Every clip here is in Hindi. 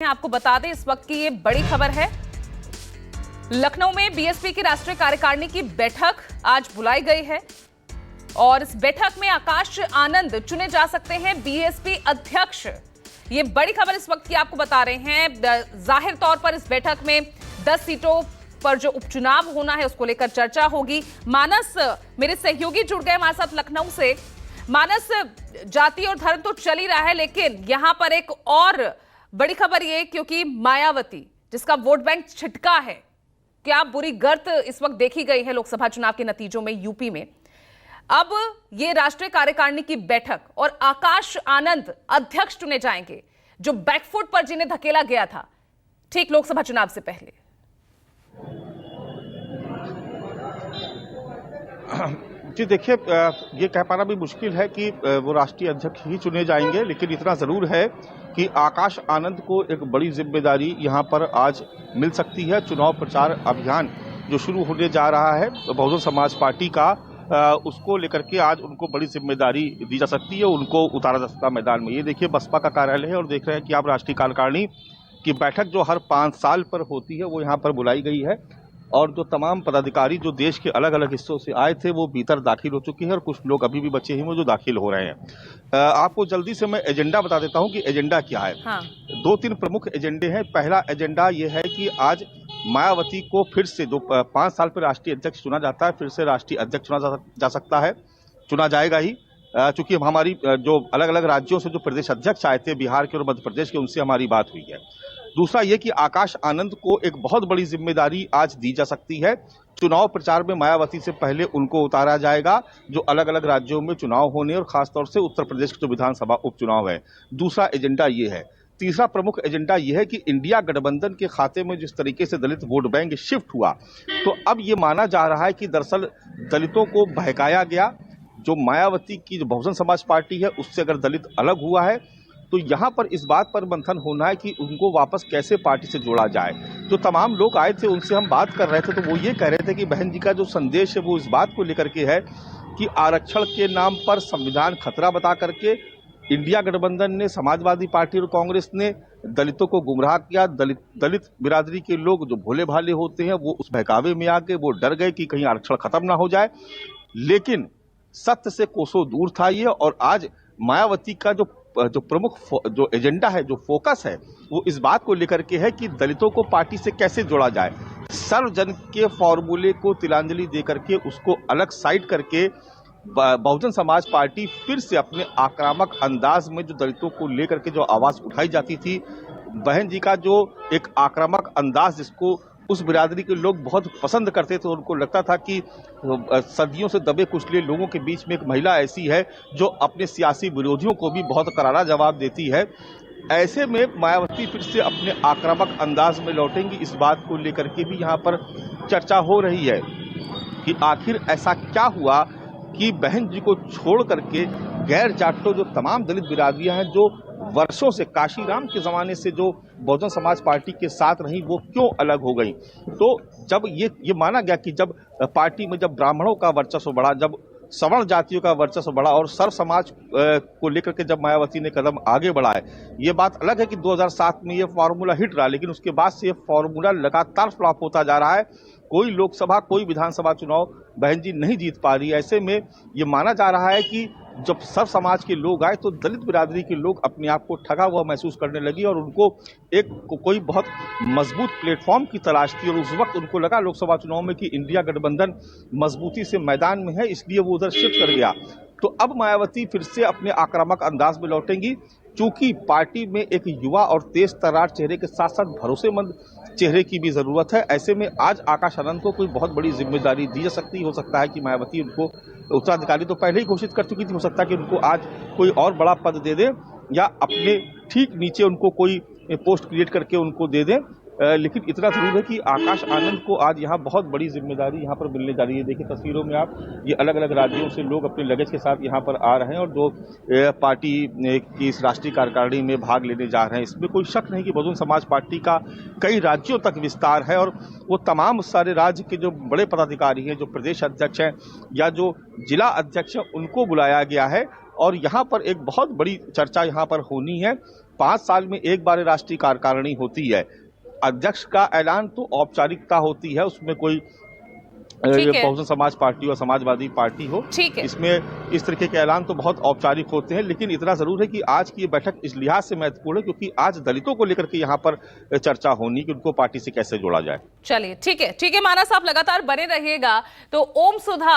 आपको बता दें इस वक्त की ये बड़ी खबर है। लखनऊ में बीएसपी की राष्ट्रीय कार्यकारिणी की बैठक आज बुलाई गई है और इस बैठक में आकाश आनंद चुने जा सकते हैं बीएसपी अध्यक्ष। ये बड़ी खबर इस वक्त की आपको बता रहे हैं। जाहिर तौर पर इस बैठक में 10 सीटों पर जो उपचुनाव होना है उसको लेकर चर्चा होगी। मानस मेरे सहयोगी जुड़ गए हमारे साथ लखनऊ से। मानस, जाति और धर्म तो चल ही रहा है, लेकिन यहां पर एक और बड़ी खबर ये, क्योंकि मायावती जिसका वोट बैंक छिटका है, क्या बुरी गर्त इस वक्त देखी गई है लोकसभा चुनाव के नतीजों में यूपी में। अब ये राष्ट्रीय कार्यकारिणी की बैठक और आकाश आनंद अध्यक्ष चुने जाएंगे, जो बैकफुट पर जिन्हें धकेला गया था ठीक लोकसभा चुनाव से पहले। जी देखिए, ये कह पाना भी मुश्किल है कि वो राष्ट्रीय अध्यक्ष ही चुने जाएंगे, लेकिन इतना जरूर है कि आकाश आनंद को एक बड़ी जिम्मेदारी यहां पर आज मिल सकती है। चुनाव प्रचार अभियान जो शुरू होने जा रहा है बहुजन समाज पार्टी का, उसको लेकर के आज उनको बड़ी जिम्मेदारी दी जा सकती है, उनको उतारा जा सकता है मैदान में। ये देखिए बसपा का कार्यालय है और देख रहे हैं कि आप राष्ट्रीय कार्यकारिणी की बैठक जो हर 5 साल पर होती है वो यहाँ पर बुलाई गई है और जो तमाम पदाधिकारी जो देश के अलग अलग हिस्सों से आए थे वो भीतर दाखिल हो चुके हैं और कुछ लोग अभी भी बचे हैं वो जो दाखिल हो रहे हैं। आपको जल्दी से मैं एजेंडा बता देता हूं कि एजेंडा क्या है। हाँ। 2-3 प्रमुख एजेंडे हैं। पहला एजेंडा ये है कि आज मायावती को फिर से, जो 5 साल पर राष्ट्रीय अध्यक्ष चुना जाता है, फिर से राष्ट्रीय अध्यक्ष चुना जा सकता है, चुना जाएगा ही, चूंकि हमारी जो अलग अलग राज्यों से जो प्रदेश अध्यक्ष आए थे, बिहार के और मध्य प्रदेश के, उनसे हमारी बात हुई है। दूसरा ये कि आकाश आनंद को एक बहुत बड़ी जिम्मेदारी आज दी जा सकती है। चुनाव प्रचार में मायावती से पहले उनको उतारा जाएगा, जो अलग अलग राज्यों में चुनाव होने और खासतौर से उत्तर प्रदेश के जो विधानसभा उपचुनाव है। दूसरा एजेंडा ये है। तीसरा प्रमुख एजेंडा यह है कि इंडिया गठबंधन के खाते में जिस तरीके से दलित वोट बैंक शिफ्ट हुआ, तो अब ये माना जा रहा है कि दरअसल दलितों को बहकाया गया। जो मायावती की जो बहुजन समाज पार्टी है उससे अगर दलित अलग हुआ है तो यहाँ पर इस बात पर मंथन होना है कि उनको वापस कैसे पार्टी से जोड़ा जाए। जो तमाम लोग आए थे उनसे हम बात कर रहे थे तो वो ये कह रहे थे कि बहन जी का जो संदेश है वो इस बात को लेकर के है कि आरक्षण के नाम पर संविधान खतरा बता करके इंडिया गठबंधन ने, समाजवादी पार्टी और कांग्रेस ने दलितों को गुमराह किया। दलित बिरादरी के लोग जो भोले भाले होते हैं वो उस बहकावे में आके वो डर गए कि कहीं आरक्षण खत्म ना हो जाए, लेकिन सत्य से कोसों दूर था ये। और आज मायावती का जो प्रमुख जो एजेंडा है, जो फोकस है, वो इस बात को लेकर के है कि दलितों को पार्टी से कैसे जोड़ा जाए। सर्वजन के फॉर्मूले को तिलांजलि दे करके उसको अलग साइड करके बहुजन समाज पार्टी फिर से अपने आक्रामक अंदाज में जो दलितों को लेकर के जो आवाज उठाई जाती थी, बहन जी का जो एक आक्रामक अंदाज जिसको उस बिरादरी के लोग बहुत पसंद करते थे, उनको लगता था कि सदियों से दबे कुचले लोगों के बीच में एक महिला ऐसी है जो अपने सियासी विरोधियों को भी बहुत करारा जवाब देती है। ऐसे में मायावती फिर से अपने आक्रामक अंदाज में लौटेंगी, इस बात को लेकर के भी यहाँ पर चर्चा हो रही है कि आखिर ऐसा क्या हुआ कि बहन जी को छोड़ करके गैर जाटों जो तमाम दलित बिरादरियां हैं जो वर्षों से काशीराम के जमाने से जो बहुजन समाज पार्टी के साथ रही, वो क्यों अलग हो गई। तो जब ये माना गया कि जब पार्टी में जब ब्राह्मणों का वर्चस्व बढ़ा, जब सवर्ण जातियों का वर्चस्व बढ़ा और सर्व समाज को लेकर के जब मायावती ने कदम आगे बढ़ाए, ये बात अलग है कि 2007 में ये फॉर्मूला हिट रहा, लेकिन उसके बाद से ये फॉर्मूला लगातार फ्लॉप होता जा रहा है। कोई लोकसभा, कोई विधानसभा चुनाव बहन जी नहीं जीत पा रही है। ऐसे में ये माना जा रहा है कि जब सब समाज के लोग आए तो दलित बिरादरी के लोग अपने आप को ठगा हुआ महसूस करने लगी और उनको कोई बहुत मजबूत प्लेटफॉर्म की तलाश थी। और उस वक्त उनको लगा लोकसभा चुनाव में कि इंडिया गठबंधन मजबूती से मैदान में है, इसलिए वो उधर शिफ्ट कर गया। तो अब मायावती फिर से अपने आक्रामक अंदाज में लौटेंगी। चूंकि पार्टी में एक युवा और तेज तर्रार चेहरे के साथ साथ भरोसेमंद चेहरे की भी जरूरत है। ऐसे में आज आकाश आनंद को कोई बहुत बड़ी जिम्मेदारी दी जा सकती है। हो सकता है कि मायावती उनको उत्तराधिकारी तो पहले ही घोषित कर चुकी थी, हो सकता है कि उनको आज कोई और बड़ा पद दे दे या अपने ठीक नीचे उनको कोई पोस्ट क्रिएट करके उनको दे दें। लेकिन इतना जरूर है कि आकाश आनंद को आज यहाँ बहुत बड़ी जिम्मेदारी यहाँ पर मिलने जा रही है। देखिए तस्वीरों में आप, ये अलग अलग राज्यों से लोग अपने लगेज के साथ यहाँ पर आ रहे हैं और जो पार्टी की इस राष्ट्रीय कार्यकारिणी में भाग लेने जा रहे हैं। इसमें कोई शक नहीं कि बहुजन समाज पार्टी का कई राज्यों तक विस्तार है और वो तमाम सारे राज्य के जो बड़े पदाधिकारी हैं, जो प्रदेश अध्यक्ष हैं या जो जिला अध्यक्ष हैं, उनको बुलाया गया है। और यहाँ पर एक बहुत बड़ी चर्चा यहाँ पर होनी है 5 साल में एक बार राष्ट्रीय कार्यकारिणी होती है। अध्यक्ष का ऐलान तो औपचारिकता होती है, उसमें कोई ठीक है। बहुजन समाज पार्टी और समाजवादी पार्टी हो, ठीक है। इसमें इस तरीके के ऐलान तो बहुत औपचारिक होते हैं। लेकिन इतना जरूर है कि आज की ये बैठक इस लिहाज से महत्वपूर्ण है क्योंकि आज दलितों को लेकर के यहाँ पर चर्चा होनी कि उनको पार्टी से कैसे जोड़ा जाए। चलिए ठीक है माना साहब, लगातार बने रहिएगा। तो ओम सुधा,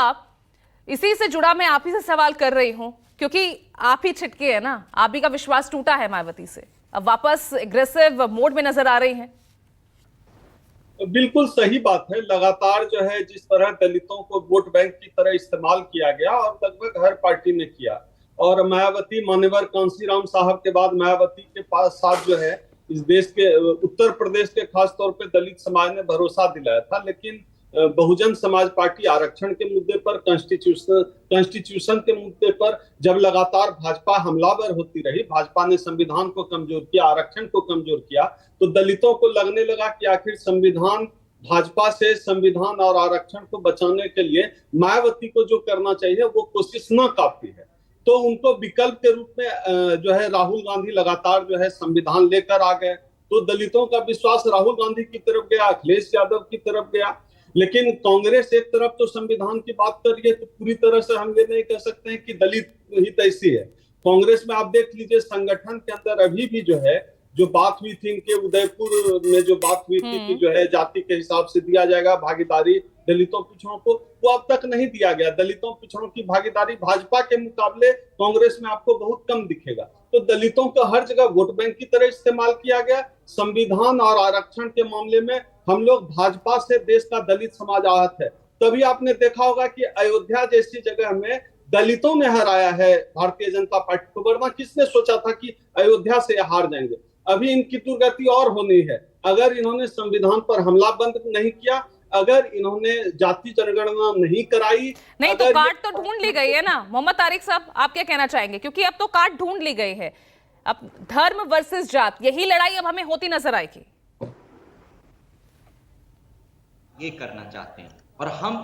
इसी से जुड़ा मैं आप ही से सवाल कर रही हूं क्योंकि आप ही छिटके है ना, आप ही का विश्वास टूटा है मायावती से, अब वापस एग्रेसिव मोड में नजर आ रही हैं। बिल्कुल सही बात है। लगातार जो है जिस तरह दलितों को वोट बैंक की तरह इस्तेमाल किया गया और लगभग हर पार्टी ने किया, और मायावती, मान्यवर कांशीराम साहब के बाद मायावती के पास साथ जो है इस देश के उत्तर प्रदेश के खास तौर पे दलित समाज ने भरोसा दिलाया था। लेकिन बहुजन समाज पार्टी आरक्षण के मुद्दे पर, कॉन्स्टिट्यूशन के मुद्दे पर जब लगातार भाजपा हमलावर होती रही, भाजपा ने संविधान को कमजोर किया, आरक्षण को कमजोर किया, तो दलितों को लगने लगा कि आखिर संविधान, भाजपा से संविधान और आरक्षण को बचाने के लिए मायावती को जो करना चाहिए वो कोशिश न काफी है। तो उनको विकल्प के रूप में जो है राहुल गांधी लगातार जो है संविधान लेकर आ गए। तो दलितों का विश्वास राहुल गांधी की तरफ गया, अखिलेश यादव की तरफ गया। लेकिन कांग्रेस एक तरफ तो संविधान की बात कर रही है, तो पूरी तरह से हम ये नहीं कह सकते हैं कि दलित हित ऐसी है। कांग्रेस में आप देख लीजिए, संगठन के अंदर अभी भी जो है जो बात हुई थी, इनके उदयपुर में जो बात हुई थी कि जो है जाति के हिसाब से दिया जाएगा भागीदारी दलितों पिछड़ों को, वो अब तक नहीं दिया गया। दलितों पिछड़ों की भागीदारी भाजपा के मुकाबले कांग्रेस में आपको बहुत कम दिखेगा। तो दलितों को हर जगह वोट बैंक की तरह इस्तेमाल किया गया। संविधान और आरक्षण के मामले में हम लोग भाजपा से देश का दलित समाज आहत है। तभी आपने देखा होगा कि अयोध्या जैसी जगह में दलितों ने हराया है भारतीय जनता पार्टी को, वरना किसने सोचा था कि अयोध्या से हार जाएंगे। अभी इनकी दुर्गति और होनी है अगर इन्होंने संविधान पर हमला बंद नहीं किया, अगर इन्होंने जाति जनगणना नहीं कराई। नहीं तो काट तो ढूंढ ली गई है ना मोहम्मद तारिक साहब, आप क्या कहना चाहेंगे? क्योंकि अब तो काट ढूंढ ली गई है, अब धर्म वर्सेस जात, यही लड़ाई अब हमें होती नजर आएगी। ये करना चाहते हैं और हम